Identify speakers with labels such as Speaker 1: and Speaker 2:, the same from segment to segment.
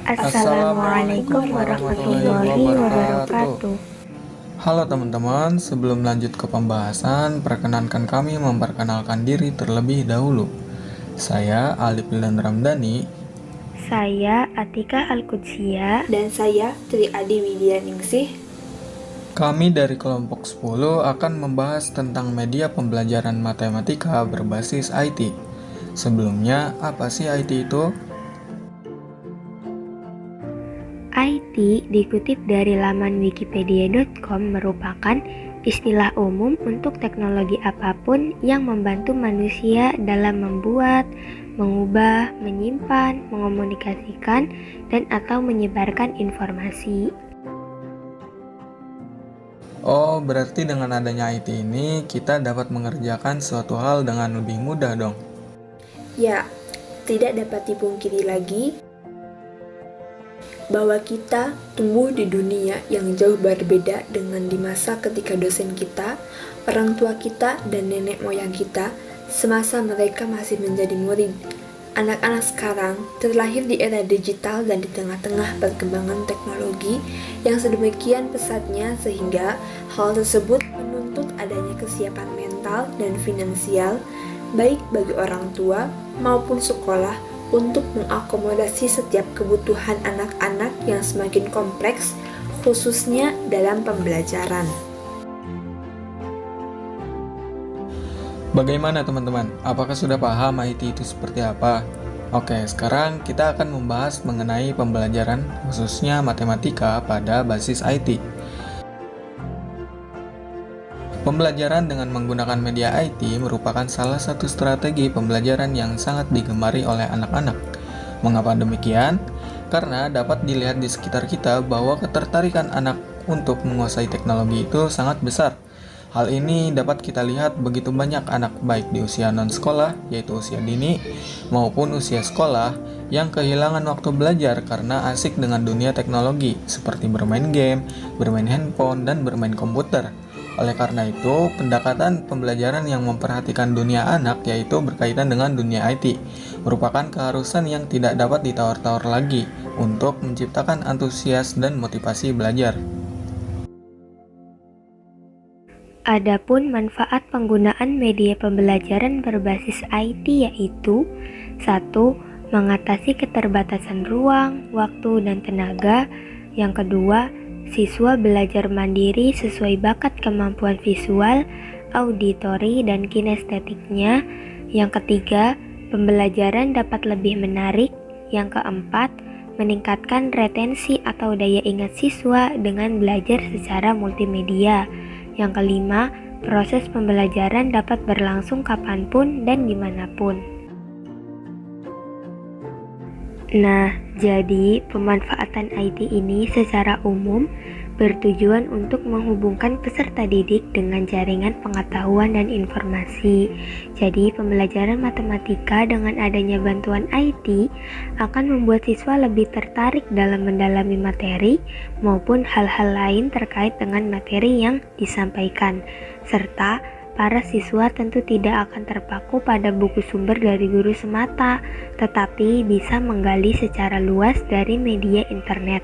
Speaker 1: Assalamualaikum warahmatullahi wabarakatuh.
Speaker 2: Halo teman-teman, sebelum lanjut ke pembahasan, perkenankan kami memperkenalkan diri terlebih dahulu. Saya Alif Bilan Ramdhani.
Speaker 1: Saya Atika Al-Qudsia.
Speaker 3: Dan saya Tri Adi Widyaningsih.
Speaker 2: Kami dari kelompok 10 akan membahas tentang media pembelajaran matematika berbasis IT. Sebelumnya, apa sih IT itu?
Speaker 1: IT dikutip dari laman wikipedia.com merupakan istilah umum untuk teknologi apapun yang membantu manusia dalam membuat, mengubah, menyimpan, mengomunikasikan, dan atau menyebarkan informasi.
Speaker 2: Oh, berarti dengan adanya IT ini, kita dapat mengerjakan suatu hal dengan lebih mudah dong.
Speaker 3: Ya, tidak dapat dipungkiri lagi bahwa kita tumbuh di dunia yang jauh berbeda dengan di masa ketika dosen kita, orang tua kita, dan nenek moyang kita semasa mereka masih menjadi murid. Anak-anak sekarang terlahir di era digital dan di tengah-tengah perkembangan teknologi yang sedemikian pesatnya sehingga hal tersebut menuntut adanya kesiapan mental dan finansial baik bagi orang tua maupun sekolah untuk mengakomodasi setiap kebutuhan anak-anak yang semakin kompleks, khususnya dalam pembelajaran.
Speaker 2: Bagaimana teman-teman? Apakah sudah paham IT itu seperti apa? Oke, sekarang kita akan membahas mengenai pembelajaran khususnya matematika pada basis IT. Pembelajaran dengan menggunakan media IT merupakan salah satu strategi pembelajaran yang sangat digemari oleh anak-anak. Mengapa demikian? Karena dapat dilihat di sekitar kita bahwa ketertarikan anak untuk menguasai teknologi itu sangat besar. Hal ini dapat kita lihat begitu banyak anak baik di usia non-sekolah, yaitu usia dini, maupun usia sekolah, yang kehilangan waktu belajar karena asik dengan dunia teknologi, seperti bermain game, bermain handphone, dan bermain komputer. Oleh karena itu, pendekatan pembelajaran yang memperhatikan dunia anak, yaitu berkaitan dengan dunia IT, merupakan keharusan yang tidak dapat ditawar-tawar lagi untuk menciptakan antusias dan motivasi belajar.
Speaker 1: Adapun manfaat penggunaan media pembelajaran berbasis IT yaitu 1. Mengatasi keterbatasan ruang, waktu, dan tenaga. Yang kedua, siswa belajar mandiri sesuai bakat kemampuan visual, auditori, dan kinestetiknya. Yang ketiga, pembelajaran dapat lebih menarik. Yang keempat, meningkatkan retensi atau daya ingat siswa dengan belajar secara multimedia. Yang kelima, proses pembelajaran dapat berlangsung kapanpun dan dimanapun. Nah, jadi pemanfaatan IT ini secara umum bertujuan untuk menghubungkan peserta didik dengan jaringan pengetahuan dan informasi. Jadi, pembelajaran matematika dengan adanya bantuan IT akan membuat siswa lebih tertarik dalam mendalami materi maupun hal-hal lain terkait dengan materi yang disampaikan, serta para siswa tentu tidak akan terpaku pada buku sumber dari guru semata, tetapi bisa menggali secara luas dari media internet.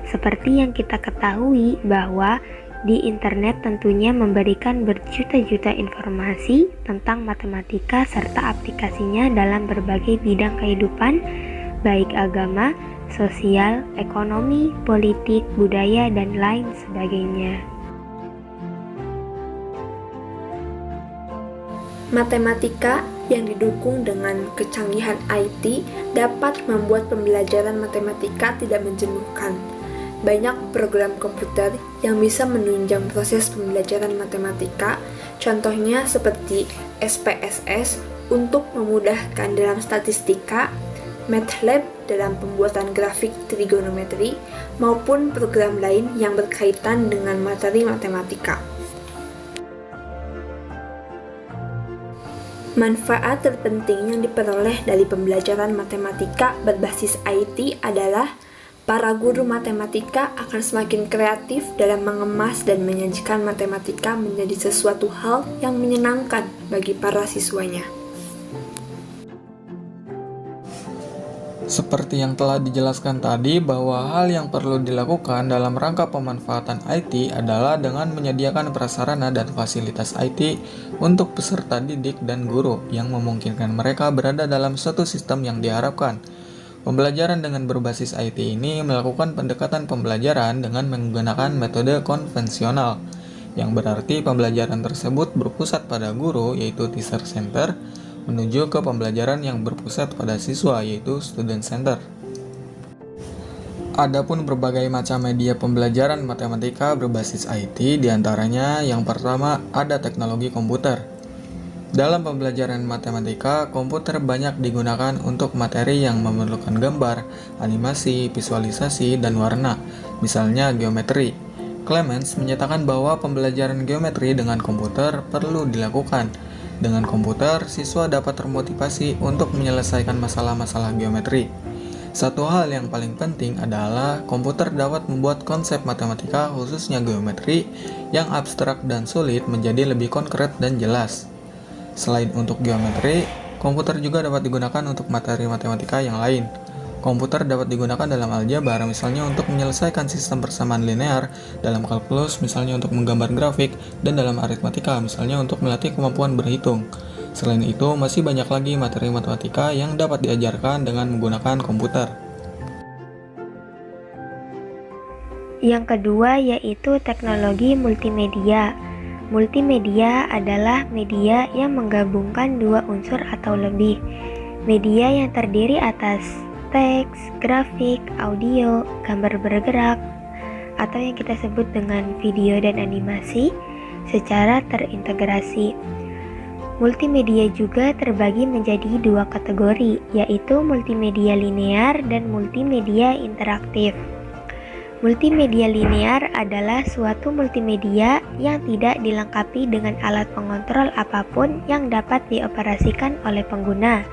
Speaker 1: Seperti yang kita ketahui bahwa di internet tentunya memberikan berjuta-juta informasi tentang matematika serta aplikasinya dalam berbagai bidang kehidupan, baik agama, sosial, ekonomi, politik, budaya, dan lain sebagainya.
Speaker 3: Matematika yang didukung dengan kecanggihan IT dapat membuat pembelajaran matematika tidak menjenuhkan. Banyak program komputer yang bisa menunjang proses pembelajaran matematika, contohnya seperti SPSS untuk memudahkan dalam statistika, MATLAB dalam pembuatan grafik trigonometri, maupun program lain yang berkaitan dengan materi matematika. Manfaat terpenting yang diperoleh dari pembelajaran matematika berbasis IT adalah para guru matematika akan semakin kreatif dalam mengemas dan menyajikan matematika menjadi sesuatu hal yang menyenangkan bagi para siswanya.
Speaker 2: Seperti yang telah dijelaskan tadi bahwa hal yang perlu dilakukan dalam rangka pemanfaatan IT adalah dengan menyediakan prasarana dan fasilitas IT untuk peserta didik dan guru yang memungkinkan mereka berada dalam suatu sistem yang diharapkan. Pembelajaran dengan berbasis IT ini melakukan pendekatan pembelajaran dengan menggunakan metode konvensional, yang berarti pembelajaran tersebut berpusat pada guru yaitu teacher center, menuju ke pembelajaran yang berpusat pada siswa yaitu student center. Adapun berbagai macam media pembelajaran matematika berbasis IT, diantaranya yang pertama ada teknologi komputer. Dalam pembelajaran matematika, komputer banyak digunakan untuk materi yang memerlukan gambar, animasi, visualisasi, dan warna, misalnya geometri. Clemens menyatakan bahwa pembelajaran geometri dengan komputer perlu dilakukan. Dengan komputer, siswa dapat termotivasi untuk menyelesaikan masalah-masalah geometri. Satu hal yang paling penting adalah komputer dapat membuat konsep matematika, khususnya geometri, yang abstrak dan sulit menjadi lebih konkret dan jelas. Selain untuk geometri, komputer juga dapat digunakan untuk materi matematika yang lain. Komputer dapat digunakan dalam aljabar, misalnya untuk menyelesaikan sistem persamaan linear, dalam kalkulus, misalnya untuk menggambar grafik, dan dalam aritmatika, misalnya untuk melatih kemampuan berhitung. Selain itu, masih banyak lagi materi matematika yang dapat diajarkan dengan menggunakan komputer.
Speaker 1: Yang kedua yaitu teknologi multimedia. Multimedia adalah media yang menggabungkan dua unsur atau lebih. Media yang terdiri atas teks, grafik, audio, gambar bergerak, atau yang kita sebut dengan video dan animasi secara terintegrasi. Multimedia juga terbagi menjadi dua kategori, yaitu multimedia linear dan multimedia interaktif. Multimedia linear adalah suatu multimedia yang tidak dilengkapi dengan alat pengontrol apapun yang dapat dioperasikan oleh pengguna.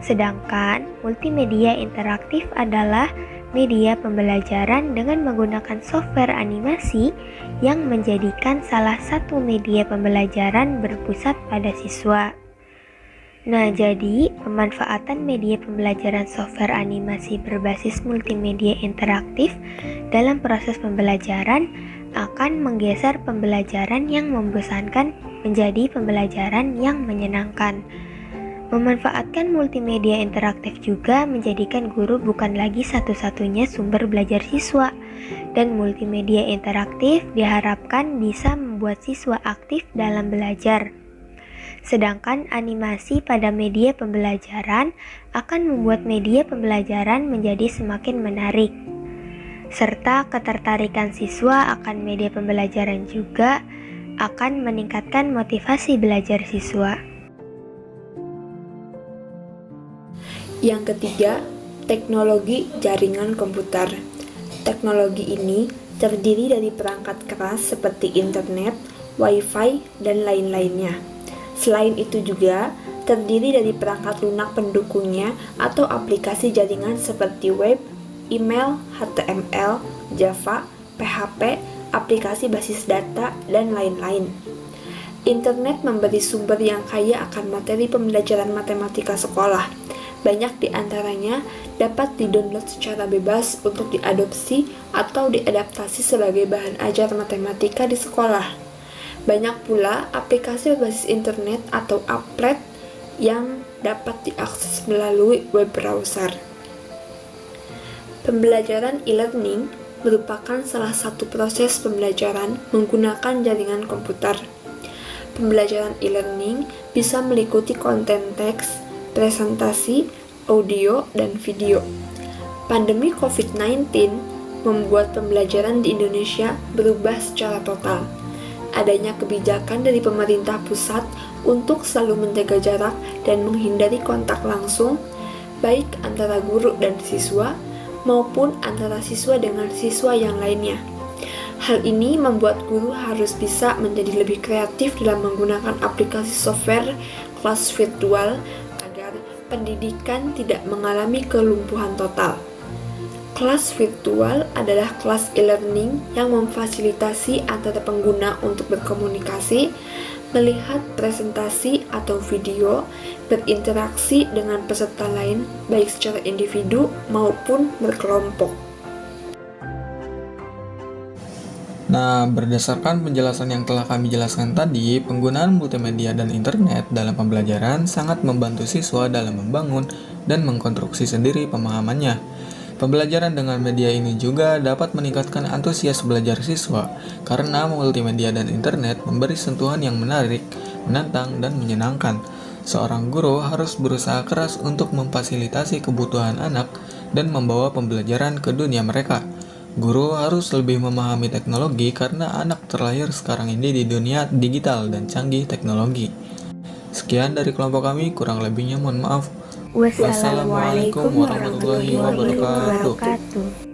Speaker 1: Sedangkan multimedia interaktif adalah media pembelajaran dengan menggunakan software animasi yang menjadikan salah satu media pembelajaran berpusat pada siswa. Nah, jadi pemanfaatan media pembelajaran software animasi berbasis multimedia interaktif dalam proses pembelajaran akan menggeser pembelajaran yang membosankan menjadi pembelajaran yang menyenangkan. Memanfaatkan multimedia interaktif juga menjadikan guru bukan lagi satu-satunya sumber belajar siswa, dan multimedia interaktif diharapkan bisa membuat siswa aktif dalam belajar. Sedangkan animasi pada media pembelajaran akan membuat media pembelajaran menjadi semakin menarik, serta ketertarikan siswa akan media pembelajaran juga akan meningkatkan motivasi belajar siswa.
Speaker 3: Yang ketiga, teknologi jaringan komputer. Teknologi ini terdiri dari perangkat keras seperti internet, wifi, dan lain-lainnya. Selain itu juga terdiri dari perangkat lunak pendukungnya atau aplikasi jaringan seperti web, email, HTML, Java, PHP, aplikasi basis data, dan lain-lain. Internet memberi sumber yang kaya akan materi pembelajaran matematika sekolah. Banyak di antaranya dapat didownload secara bebas untuk diadopsi atau diadaptasi sebagai bahan ajar matematika di sekolah. Banyak pula aplikasi berbasis internet atau applet yang dapat diakses melalui web browser. Pembelajaran e-learning merupakan salah satu proses pembelajaran menggunakan jaringan komputer. Pembelajaran e-learning bisa meliputi konten teks, presentasi, audio, dan video. Pandemi COVID-19 membuat pembelajaran di Indonesia berubah secara total. Adanya kebijakan dari pemerintah pusat untuk selalu menjaga jarak dan menghindari kontak langsung, baik antara guru dan siswa, maupun antara siswa dengan siswa yang lainnya. Hal ini membuat guru harus bisa menjadi lebih kreatif dalam menggunakan aplikasi software kelas virtual agar pendidikan tidak mengalami kelumpuhan total. Kelas virtual adalah kelas e-learning yang memfasilitasi antara pengguna untuk berkomunikasi, melihat presentasi atau video, berinteraksi dengan peserta lain baik secara individu maupun berkelompok.
Speaker 2: Nah, berdasarkan penjelasan yang telah kami jelaskan tadi, penggunaan multimedia dan internet dalam pembelajaran sangat membantu siswa dalam membangun dan mengkonstruksi sendiri pemahamannya. Pembelajaran dengan media ini juga dapat meningkatkan antusias belajar siswa, karena multimedia dan internet memberi sentuhan yang menarik, menantang, dan menyenangkan. Seorang guru harus berusaha keras untuk memfasilitasi kebutuhan anak dan membawa pembelajaran ke dunia mereka. Guru harus lebih memahami teknologi karena anak terlahir sekarang ini di dunia digital dan canggih teknologi. Sekian dari kelompok kami, kurang lebihnya mohon maaf.
Speaker 1: Wassalamualaikum warahmatullahi wabarakatuh.